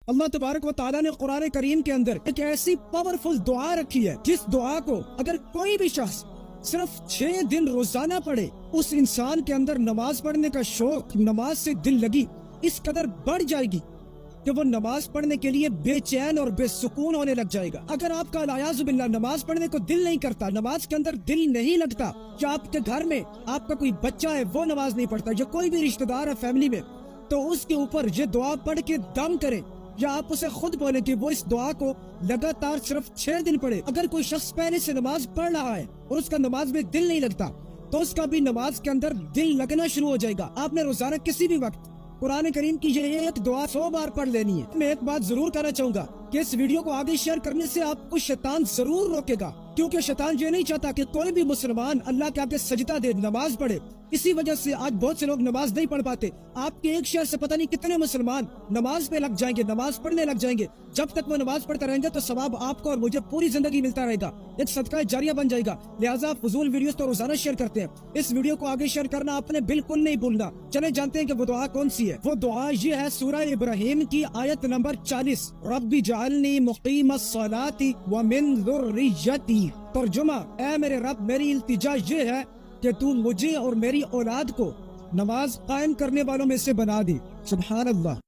اللہ تبارک و تعالیٰ نے قرآن کریم کے اندر ایک ایسی پاورفل دعا رکھی ہے جس دعا کو اگر کوئی بھی شخص صرف 6 دن روزانہ پڑھے، اس انسان کے اندر نماز پڑھنے کا شوق، نماز سے دل لگی اس قدر بڑھ جائے گی کہ وہ نماز پڑھنے کے لیے بے چین اور بے سکون ہونے لگ جائے گا۔ اگر آپ کا الیاذ باللہ نماز پڑھنے کو دل نہیں کرتا، نماز کے اندر دل نہیں لگتا، یا آپ کے گھر میں آپ کا کوئی بچہ ہے وہ نماز نہیں پڑھتا، یا کوئی بھی رشتہ دار ہے فیملی میں، تو اس کے اوپر یہ دعا پڑھ کے دم کرے، یا آپ اسے خود بولیں کہ وہ اس دعا کو لگاتار صرف 6 دن پڑھے۔ اگر کوئی شخص پہلے سے نماز پڑھ رہا ہے اور اس کا نماز میں دل نہیں لگتا تو اس کا بھی نماز کے اندر دل لگنا شروع ہو جائے گا۔ آپ نے روزانہ کسی بھی وقت قرآن کریم کی یہ ایک دعا 100 بار پڑھ لینی ہے۔ میں ایک بات ضرور کہنا چاہوں گا کہ اس ویڈیو کو آگے شیئر کرنے سے آپ کو شیطان ضرور روکے گا، کیونکہ شیطان یہ نہیں چاہتا کہ کوئی بھی مسلمان اللہ کے آگے سجدہ دے، نماز پڑھے۔ اسی وجہ سے آج بہت سے لوگ نماز نہیں پڑھ پاتے۔ آپ کے ایک شہر سے پتہ نہیں کتنے مسلمان نماز پہ لگ جائیں گے، نماز پڑھنے لگ جائیں گے۔ جب تک وہ نماز پڑھتے رہیں گے تو ثواب آپ کو اور مجھے پوری زندگی ملتا رہے گا، ایک صدقہ جاریہ بن جائے گا۔ لہٰذا فضول ویڈیوز تو روزانہ شیئر کرتے ہیں، اس ویڈیو کو آگے شیئر کرنا آپ نے بالکل نہیں بھولنا۔ چلے جانتے ہیں کہ وہ دعا کون سی ہے۔ وہ دعا یہ ہے سورہ ابراہیم کی آیت نمبر 40، رب جعلنی مقیم الصلاۃ ومن ذریتی۔ ترجمہ، اے میرے رب میری التجا یہ ہے کہ تو مجھے اور میری اولاد کو نماز قائم کرنے والوں میں سے بنا دے۔ سبحان اللہ۔